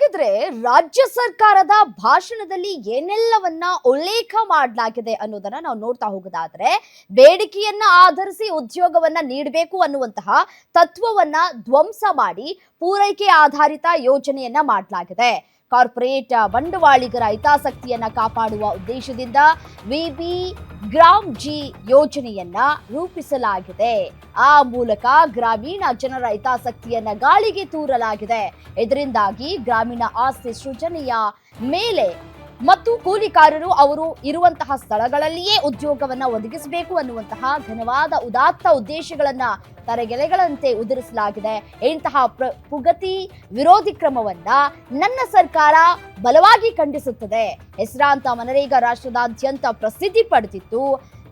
ಹಾಗಿದ್ರೆ ರಾಜ್ಯ ಸರ್ಕಾರದ ಭಾಷಣದಲ್ಲಿ ಏನೆಲ್ಲವನ್ನ ಉಲ್ಲೇಖ ಮಾಡಲಾಗಿದೆ ಅನ್ನೋದನ್ನ ನಾವು ನೋಡ್ತಾ ಹೋಗೋದಾದ್ರೆ ಬೇಡಿಕೆಯನ್ನ ಆಧರಿಸಿ ಉದ್ಯೋಗವನ್ನ ನೀಡಬೇಕು ಅನ್ನುವಂತಹ ತತ್ವವನ್ನ ಧ್ವಂಸ ಮಾಡಿ ಪೂರೈಕೆ ಆಧಾರಿತ ಯೋಜನೆಯನ್ನ ಮಾಡಲಾಗಿದೆ. ಕಾರ್ಪೊರೇಟ್ ಬಂಡವಾಳಿಗರ ಹಿತಾಸಕ್ತಿಯನ್ನ ಕಾಪಾಡುವ ಉದ್ದೇಶದಿಂದ ವಿಬಿ ಗ್ರಾಮ್ ಜಿ ಯೋಜನೆಯನ್ನ ರೂಪಿಸಲಾಗಿದೆ. ಆ ಮೂಲಕ ಗ್ರಾಮೀಣ ಜನರ ಹಿತಾಸಕ್ತಿಯನ್ನ ಗಾಳಿಗೆ ತೂರಲಾಗಿದೆ. ಇದರಿಂದಾಗಿ ಗ್ರಾಮೀಣ ಆಸ್ತಿ ಸೃಜನೆಯ ಮೇಲೆ ಮತ್ತು ಕೂಲಿಕಾರರು ಅವರು ಇರುವಂತಹ ಸ್ಥಳಗಳಲ್ಲಿಯೇ ಉದ್ಯೋಗವನ್ನ ಒದಗಿಸಬೇಕು ಅನ್ನುವಂತಹ ಘನವಾದ ಉದಾತ್ತ ಉದ್ದೇಶಗಳನ್ನ ತರಗೆಲೆಗಳಂತೆ ಉದುರಿಸಲಾಗಿದೆ. ಇಂತಹ ಪ್ರಗತಿ ವಿರೋಧಿ ಕ್ರಮವನ್ನ ನನ್ನ ಸರ್ಕಾರ ಬಲವಾಗಿ ಖಂಡಿಸುತ್ತದೆ. ಹೆಸರಾಂತ ಮನರೇಗಾ ರಾಷ್ಟ್ರದಾದ್ಯಂತ ಪ್ರಸಿದ್ಧಿ ಪಡೆದಿತ್ತು,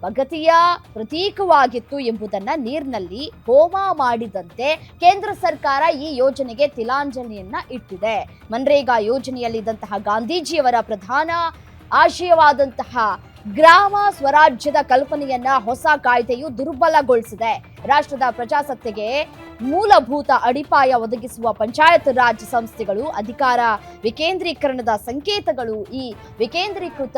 ಪ್ರಗತಿಯ ಪ್ರತೀಕವಾಗಿತ್ತು ಎಂಬುದನ್ನ ನೀರಿನಲ್ಲಿ ಹೋಮ ಮಾಡಿದಂತೆ ಕೇಂದ್ರ ಸರ್ಕಾರ ಈ ಯೋಜನೆಗೆ ತಿಲಾಂಜಲಿಯನ್ನ ಇಟ್ಟಿದೆ. ಮನ್ರೇಗಾ ಯೋಜನೆಯಲ್ಲಿದ್ದಂತಹ ಗಾಂಧೀಜಿಯವರ ಪ್ರಧಾನ ಆಶಯವಾದಂತಹ ಗ್ರಾಮ ಸ್ವರಾಜ್ಯದ ಕಲ್ಪನೆಯನ್ನ ಹೊಸ ಕಾಯ್ದೆಯು ದುರ್ಬಲಗೊಳಿಸಿದೆ. ರಾಷ್ಟ್ರದ ಪ್ರಜಾಸತ್ತೆಗೆ ಮೂಲಭೂತ ಅಡಿಪಾಯ ಒದಗಿಸುವ ಪಂಚಾಯತ್ ರಾಜ್ ಸಂಸ್ಥೆಗಳು ಅಧಿಕಾರ ವಿಕೇಂದ್ರೀಕರಣದ ಸಂಕೇತಗಳು. ಈ ವಿಕೇಂದ್ರೀಕೃತ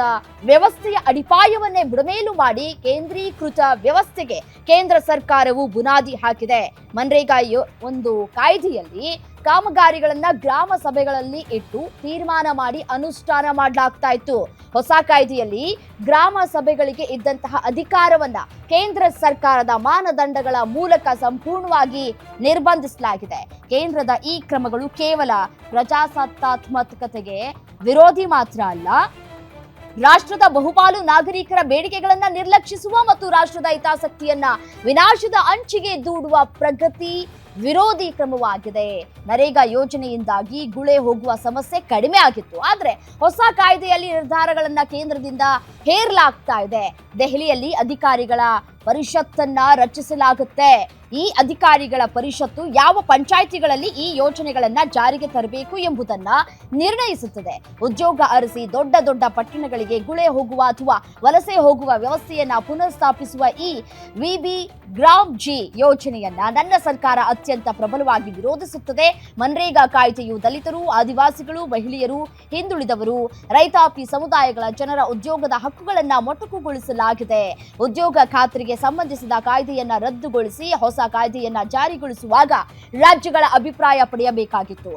ವ್ಯವಸ್ಥೆಯ ಅಡಿಪಾಯವನ್ನೇ ಬುಡಮೇಲು ಮಾಡಿ ಕೇಂದ್ರೀಕೃತ ವ್ಯವಸ್ಥೆಗೆ ಕೇಂದ್ರ ಸರ್ಕಾರವು ಬುನಾದಿ ಹಾಕಿದೆ. ಮನ್ರೇಗಾ ಒಂದು ಕಾಯ್ದೆಯಲ್ಲಿ ಕಾಮಗಾರಿಗಳನ್ನ ಗ್ರಾಮ ಸಭೆಗಳಲ್ಲಿ ಇಟ್ಟು ತೀರ್ಮಾನ ಮಾಡಿ ಅನುಷ್ಠಾನ ಮಾಡಲಾಗ್ತಾ ಇತ್ತು. ಹೊಸ ಕಾಯ್ದೆಯಲ್ಲಿ ಗ್ರಾಮ ಸಭೆಗಳಿಗೆ ಇದ್ದಂತಹ ಅಧಿಕಾರವನ್ನ ಕೇಂದ್ರ ಸರ್ಕಾರದ ಮಾನದಂಡಗಳ ಮೂಲಕ ಸಂಪೂರ್ಣವಾಗಿ ನಿರ್ಬಂಧಿಸಲಾಗಿದೆ. ಕೇಂದ್ರದ ಈ ಕ್ರಮಗಳು ಕೇವಲ ಪ್ರಜಾಸತ್ತಾತ್ಮಕತೆಗೆ ವಿರೋಧಿ ಮಾತ್ರ ಅಲ್ಲ, ರಾಷ್ಟ್ರದ ಬಹುಪಾಲು ನಾಗರಿಕರ ಬೇಡಿಕೆಗಳನ್ನ ನಿರ್ಲಕ್ಷಿಸುವ ಮತ್ತು ರಾಷ್ಟ್ರದ ಹಿತಾಸಕ್ತಿಯನ್ನ ವಿನಾಶದ ಅಂಚಿಗೆ ದೂಡುವ ಪ್ರಗತಿ ವಿರೋಧಿ ಕ್ರಮವಾಗಿದೆ. ನರೇಗಾ ಯೋಜನೆಯಿಂದಾಗಿ ಗುಳೆ ಹೋಗುವ ಸಮಸ್ಯೆ ಕಡಿಮೆ ಆಗಿತ್ತು, ಆದ್ರೆ ಹೊಸ ಕಾಯ್ದೆಯಲ್ಲಿ ನಿರ್ಧಾರಗಳನ್ನ ಕೇಂದ್ರದಿಂದ ಹೇರಲಾಗ್ತಾ ಇದೆ. ದೆಹಲಿಯಲ್ಲಿ ಅಧಿಕಾರಿಗಳ ಪರಿಷತ್ತನ್ನ ರಚಿಸಲಾಗುತ್ತೆ. ಈ ಅಧಿಕಾರಿಗಳ ಪರಿಷತ್ತು ಯಾವ ಪಂಚಾಯಿತಿಗಳಲ್ಲಿ ಈ ಯೋಜನೆಗಳನ್ನ ಜಾರಿಗೆ ತರಬೇಕು ಎಂಬುದನ್ನ ನಿರ್ಣಯಿಸುತ್ತದೆ. ಉದ್ಯೋಗ ಅರಸಿ ದೊಡ್ಡ ದೊಡ್ಡ ಪಟ್ಟಣಗಳಿಗೆ ಗುಳೆ ಹೋಗುವ ಅಥವಾ ವಲಸೆ ಹೋಗುವ ವ್ಯವಸ್ಥೆಯನ್ನ ಪುನರ್ ಸ್ಥಾಪಿಸುವ ಈ ವಿಬಿ ಗ್ರಾಮ್ ಜಿ ಯೋಜನೆಯನ್ನ ನನ್ನ ಸರ್ಕಾರ ಅತ್ಯಂತ ಪ್ರಬಲವಾಗಿ ವಿರೋಧಿಸುತ್ತದೆ. ಮನ್ರೇಗಾ ಕಾಯ್ದೆಯು ದಲಿತರು, ಆದಿವಾಸಿಗಳು, ಮಹಿಳೆಯರು, ಹಿಂದುಳಿದವರು, ರೈತಾಪಿ ಸಮುದಾಯಗಳ ಜನರ ಉದ್ಯೋಗದ ಹಕ್ಕುಗಳನ್ನ ಮೊಟಕುಗೊಳಿಸಲಾಗಿದೆ. ಉದ್ಯೋಗ ಖಾತ್ರಿಗೆ ಸಂಬಂಧಿಸಿದ ಕಾಯ್ದೆಯನ್ನ ರದ್ದುಗೊಳಿಸಿ ಹೊಸ ಕಾಯ್ದೆಯನ್ನ ಜಾರಿಗೊಳಿಸುವಾಗ ರಾಜ್ಯಗಳ ಅಭಿಪ್ರಾಯ ಪಡೆಯಬೇಕಾಗಿತ್ತು.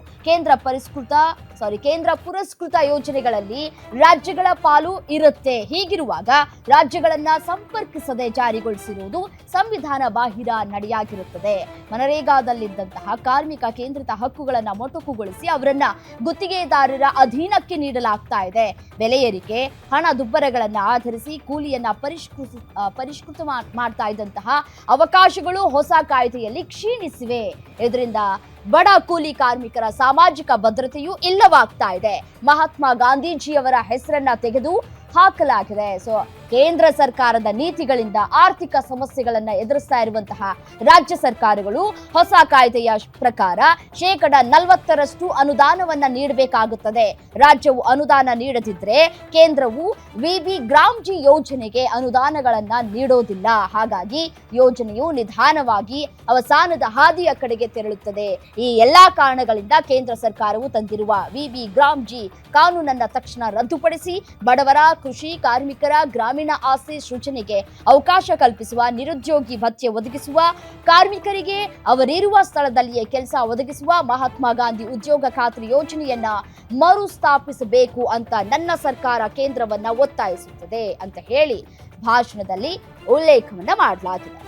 ಕೇಂದ್ರ ಪುರಸ್ಕೃತ ಯೋಜನೆಗಳಲ್ಲಿ ರಾಜ್ಯಗಳ ಪಾಲು ಇರುತ್ತೆ. ಹೀಗಿರುವಾಗ ರಾಜ್ಯಗಳನ್ನ ಸಂಪರ್ಕಿಸದೆ ಜಾರಿಗೊಳಿಸಿರುವುದು ಸಂವಿಧಾನ ಬಾಹಿರ ನಡೆಯಾಗಿರುತ್ತದೆ. ಮನರೇಗಾದಲ್ಲಿದ್ದಂತಹ ಕಾರ್ಮಿಕ ಕೇಂದ್ರಿತ ಹಕ್ಕುಗಳನ್ನ ಮೊಟಕುಗೊಳಿಸಿ ಅವರನ್ನ ಗುತ್ತಿಗೆದಾರರ ಅಧೀನಕ್ಕೆ ನೀಡಲಾಗ್ತಾ ಇದೆ. ಬೆಲೆ ಏರಿಕೆ, ಹಣ ದುಬ್ಬರಗಳನ್ನ ಆಧರಿಸಿ ಕೂಲಿಯನ್ನ ಪರಿಷ್ಕೃತ ಮಾಡ್ತಾ ಇದ್ದಂತಹ ಅವಕಾಶಗಳು ಹೊಸ ಕಾಯ್ದೆಯಲ್ಲಿ ಕ್ಷೀಣಿಸಿವೆ. ಇದರಿಂದ ಬಡ ಕೂಲಿ ಕಾರ್ಮಿಕರ ಸಾಮಾಜಿಕ ಭದ್ರತೆಯೂ ಇಲ್ಲವಾಗ್ತಾ ಇದೆ. ಮಹಾತ್ಮ ಗಾಂಧೀಜಿಯವರ ಹೆಸರನ್ನ ತೆಗೆದು ಹಾಕಲಾಗಿದೆ. ಕೇಂದ್ರ ಸರ್ಕಾರದ ನೀತಿಗಳಿಂದ ಆರ್ಥಿಕ ಸಮಸ್ಯೆಗಳನ್ನ ಎದುರಿಸ್ತಾ ಇರುವಂತಹ ರಾಜ್ಯ ಸರ್ಕಾರಗಳು ಹೊಸ ಕಾಯ್ದೆಯ ಪ್ರಕಾರ 40% ಅನುದಾನವನ್ನ ನೀಡಬೇಕಾಗುತ್ತದೆ. ರಾಜ್ಯವು ಅನುದಾನ ನೀಡದಿದ್ರೆ ಕೇಂದ್ರವು ವಿಬಿ ಗ್ರಾಮ್ ಜಿ ಯೋಜನೆಗೆ ಅನುದಾನಗಳನ್ನ ನೀಡೋದಿಲ್ಲ. ಹಾಗಾಗಿ ಯೋಜನೆಯು ನಿಧಾನವಾಗಿ ಅವಸಾನದ ಹಾದಿಯ ಕಡೆಗೆ ತೆರಳುತ್ತದೆ. ಈ ಎಲ್ಲಾ ಕಾರಣಗಳಿಂದ ಕೇಂದ್ರ ಸರ್ಕಾರವು ತಂದಿರುವ ವಿಬಿ ಗ್ರಾಮ್ ಜಿ ಕಾನೂನನ್ನ ತಕ್ಷಣ ರದ್ದುಪಡಿಸಿ ಬಡವರ, ಕೃಷಿ ಕಾರ್ಮಿಕರ, ಗ್ರಾಮೀಣ ಆಸ್ತಿ ಸೃಜನೆಗೆ ಅವಕಾಶ ಕಲ್ಪಿಸುವ, ನಿರುದ್ಯೋಗಿ ಭತ್ಯೆ ಒದಗಿಸುವ, ಕಾರ್ಮಿಕರಿಗೆ ಅವರಿರುವ ಸ್ಥಳದಲ್ಲಿಯೇ ಕೆಲಸ ಒದಗಿಸುವ ಮಹಾತ್ಮ ಗಾಂಧಿ ಉದ್ಯೋಗ ಖಾತ್ರಿ ಯೋಜನೆಯನ್ನ ಮರುಸ್ಥಾಪಿಸಬೇಕು ಅಂತ ನನ್ನ ಸರ್ಕಾರ ಕೇಂದ್ರವನ್ನ ಒತ್ತಾಯಿಸುತ್ತದೆ ಅಂತ ಹೇಳಿ ಭಾಷಣದಲ್ಲಿ ಉಲ್ಲೇಖವನ್ನ ಮಾಡಲಾಗಿದೆ.